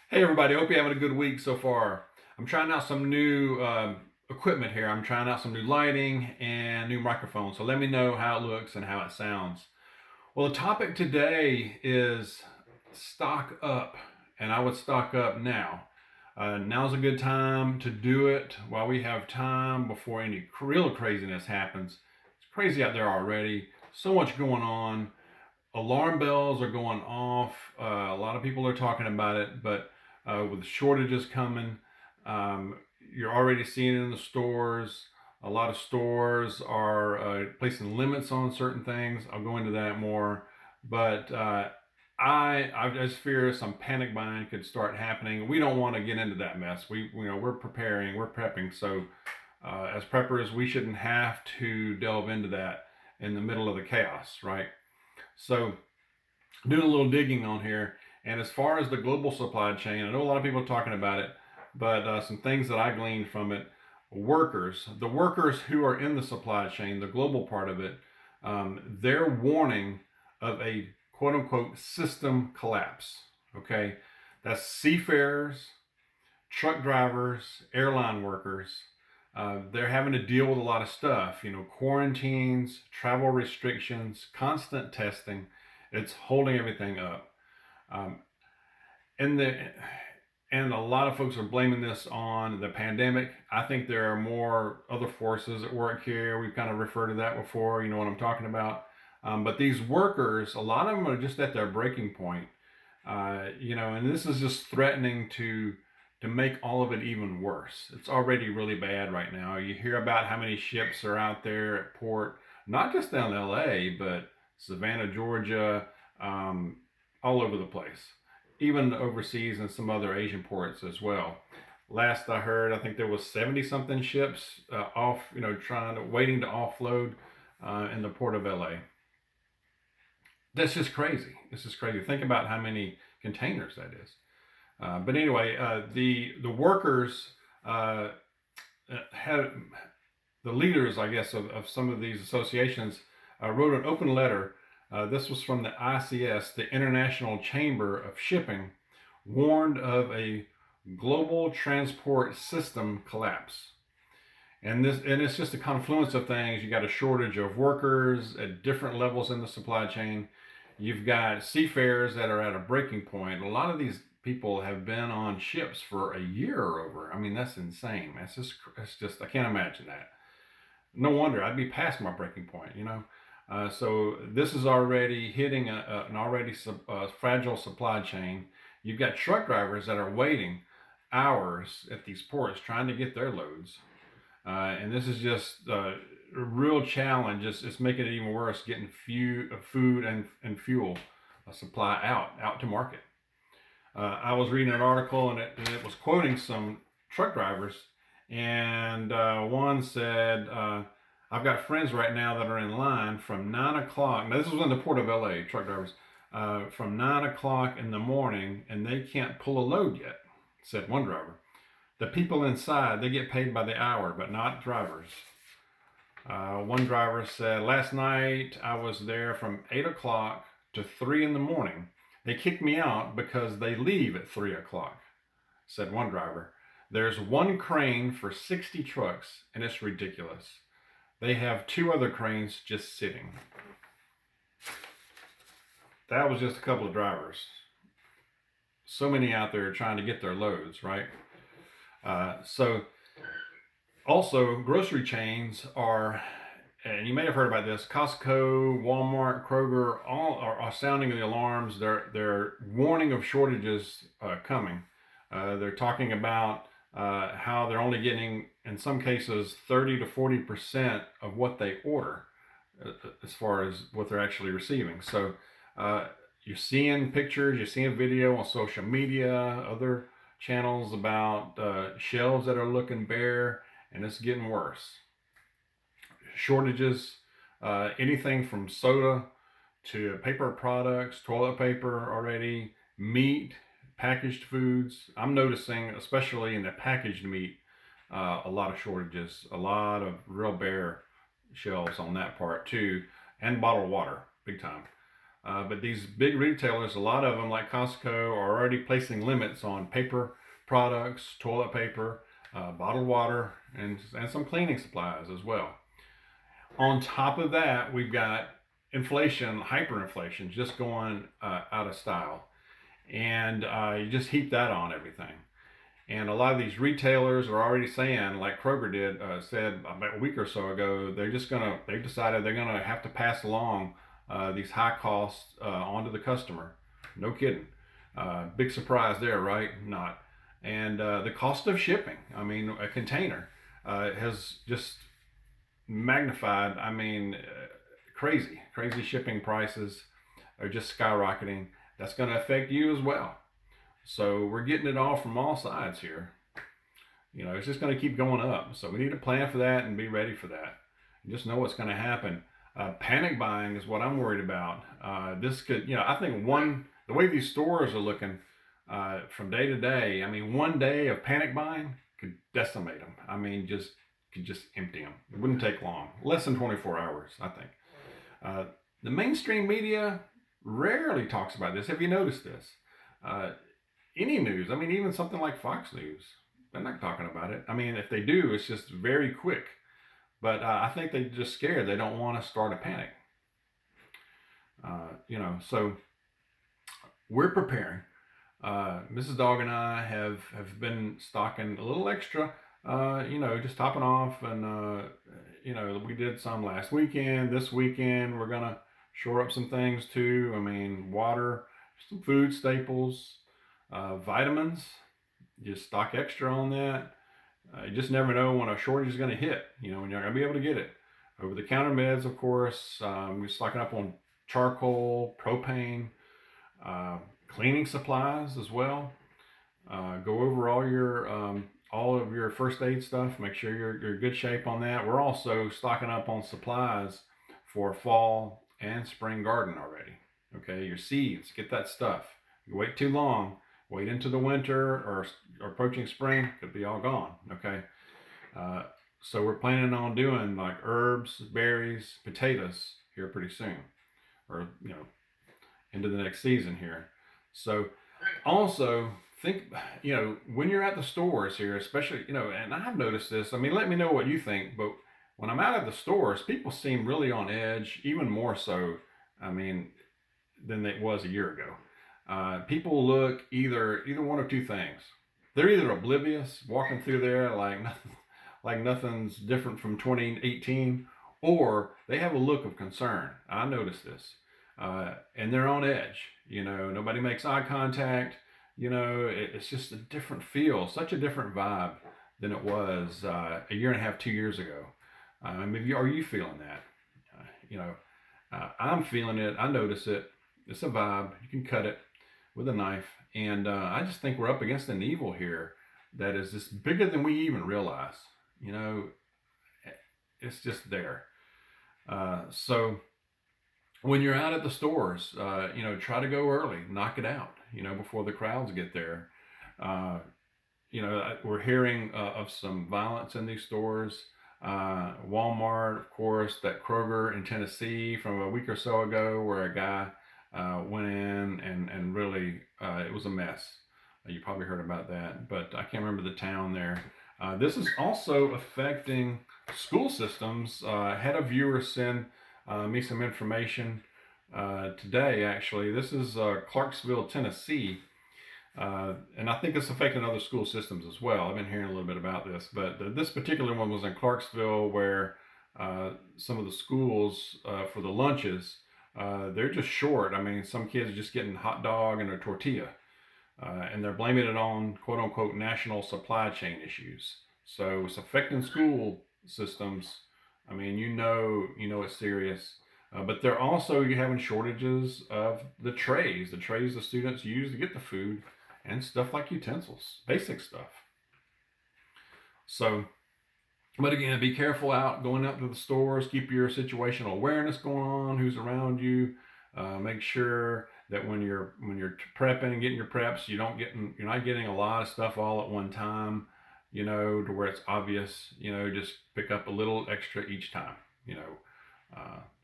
Hey everybody, hope you're having a good week so far. I'm trying out some new equipment here. I'm trying out some new lighting and new microphones. So let me know how it looks and how it sounds. Well, the topic today is stock up, and I would stock up now. Now's a good time to do it while we have time before any real craziness happens. It's crazy out there already. So much going on. Alarm bells are going off. A lot of people are talking about it, but with shortages coming, you're already seeing it in the stores. A lot of stores are placing limits on certain things. I'll go into that more, but I just fear some panic buying could start happening. We don't want to get into that mess. We're preparing, we're prepping. So as preppers, we shouldn't have to delve into that in the middle of the chaos, right? So, doing a little digging on here, and as far as the global supply chain, I know a lot of people are talking about it, but some things that I gleaned from it: the workers who are in the supply chain, the global part of it, they're warning of a quote unquote system collapse. Okay, that's seafarers, truck drivers, airline workers. They're having to deal with a lot of stuff, quarantines, travel restrictions, constant testing. It's holding everything up. Um, and the and a lot of folks are blaming this on the pandemic. I think there are more other forces at work here. We've kind of referred to that before. You know what I'm talking about. But these workers, a lot of them are just at their breaking point. And this is just threatening to make all of it even worse. It's already really bad right now. You hear about how many ships are out there at port, not just down in LA, but Savannah, Georgia, all over the place, even overseas and some other Asian ports as well. Last I heard, I think there was 70 something ships off, waiting to offload in the port of LA. That's just crazy. This is crazy. Think about how many containers that is. But anyway, the workers had the leaders, I guess, of some of these associations wrote an open letter. This was from the ICS, the International Chamber of Shipping, warned of a global transport system collapse. And it's just a confluence of things. You got a shortage of workers at different levels in the supply chain. You've got seafarers that are at a breaking point. A lot of these people have been on ships for a year or over. I mean, that's insane. That's just I can't imagine that. No wonder I'd be past my breaking point. So this is already hitting an already fragile supply chain. You've got truck drivers that are waiting hours at these ports trying to get their loads. And this is just a real challenge. It's making it even worse getting food and fuel supply out to market. I was reading an article and it was quoting some truck drivers, and one said, "I've got friends right now that are in line from 9 o'clock." Now this was in the port of LA. Truck drivers from 9 o'clock in the morning, and they can't pull a load yet," said one driver. "The people inside, they get paid by the hour, but not drivers." One driver said, "Last night I was there from 8 o'clock to 3 in the morning. They kicked me out because they leave at 3 o'clock," said one driver. "There's one crane for 60 trucks, and it's ridiculous. They have two other cranes just sitting." That was just a couple of drivers. So many out there trying to get their loads, right? So also, grocery chains are, and you may have heard about this, Costco, Walmart, Kroger, all are sounding the alarms. They're warning of shortages coming. They're talking about how they're only getting, in some cases, 30 to 40% of what they order as far as what they're actually receiving. So you're seeing pictures, you're seeing video on social media, other channels about shelves that are looking bare, and it's getting worse. Shortages, anything from soda to paper products, toilet paper already, meat, packaged foods. I'm noticing, especially in the packaged meat, a lot of shortages, a lot of real bare shelves on that part too, and bottled water, big time. But these big retailers, a lot of them, like Costco, are already placing limits on paper products, toilet paper, bottled water, and some cleaning supplies as well. On top of that, we've got inflation, hyperinflation, just going out of style. And you just heap that on everything. And a lot of these retailers are already saying, like Kroger said about a week or so ago, they've decided they're gonna have to pass along these high costs onto the customer. No kidding. Big surprise there, right? Not. And the cost of shipping, I mean, a container has just magnified. I mean, crazy shipping prices are just skyrocketing. That's going to affect you as well. So we're getting it all from all sides here. It's just going to keep going up. So we need to plan for that and be ready for that. And just know what's going to happen. Panic buying is what I'm worried about. This could, I think the way these stores are looking from day to day, I mean, one day of panic buying could decimate them. I mean, could just empty them. It wouldn't take long, less than 24 hours, I think. The mainstream media rarely talks about this. Have you noticed this? Any news, I mean, even something like Fox News, they're not talking about it. I mean, if they do, it's just very quick. But I think they're just scared. They don't want to start a panic. So we're preparing. Mrs. Dog and I have been stocking a little extra, just topping off. And, we did some last weekend. This weekend, we're going to shore up some things too. I mean, water, some food staples, vitamins. Just stock extra on that. You just never know when a shortage is going to hit, when you're going to be able to get it. Over the counter meds, of course, we're stocking up on charcoal, propane, cleaning supplies as well. Go over all of your first aid stuff. Make sure you're in good shape on that. We're also stocking up on supplies for fall and spring garden already. Okay, your seeds, get that stuff. You wait too long, wait into the winter or approaching spring, could be all gone. Okay, so we're planning on doing like herbs, berries, potatoes here pretty soon, or into the next season here. So also think, when you're at the stores here, especially, and I've noticed this. I mean, let me know what you think, but when I'm out at the stores, people seem really on edge, even more so, I mean, than it was a year ago. People look either one of two things. They're either oblivious, walking through there like nothing's different from 2018, or they have a look of concern. I noticed this. And they're on edge. Nobody makes eye contact. It's just a different feel, such a different vibe than it was a year and a half, 2 years ago. Are you feeling that? I'm feeling it. I notice it. It's a vibe. You can cut it with a knife. And I just think we're up against an evil here that is just bigger than we even realize. It's just there. So when you're out at the stores, try to go early, knock it out, before the crowds get there. We're hearing of some violence in these stores. Walmart, of course, that Kroger in Tennessee from a week or so ago, where a guy went in and really, it was a mess. You probably heard about that, but I can't remember the town there. This is also affecting school systems. Had a viewer send me some information today, actually. This is Clarksville, Tennessee. And I think it's affecting other school systems as well. I've been hearing a little bit about this, but this particular one was in Clarksville, where some of the schools for the lunches, they're just short. I mean, some kids are just getting a hot dog and a tortilla, and they're blaming it on quote unquote national supply chain issues. So it's affecting school systems. I mean, it's serious. But they're also having shortages of the trays the students use to get the food, and stuff like utensils, basic stuff. So, but again, be careful going out to the stores. Keep your situational awareness going on, who's around you. Make sure that when you're prepping and getting your preps, you're not getting a lot of stuff all at one time, to where it's obvious. Just pick up a little extra each time.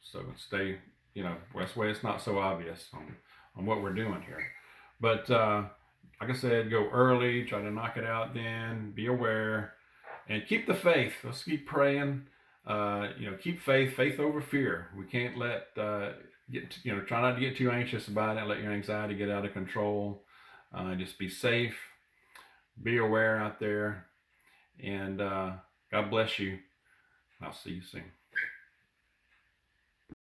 So stay That's way it's not so obvious on what we're doing here. But like I said, go early, try to knock it out then, be aware, and keep the faith. Let's keep praying. Keep faith over fear. We can't let try not to get too anxious about it. Let your anxiety get out of control. Just be safe, be aware out there, and God bless you. I'll see you soon.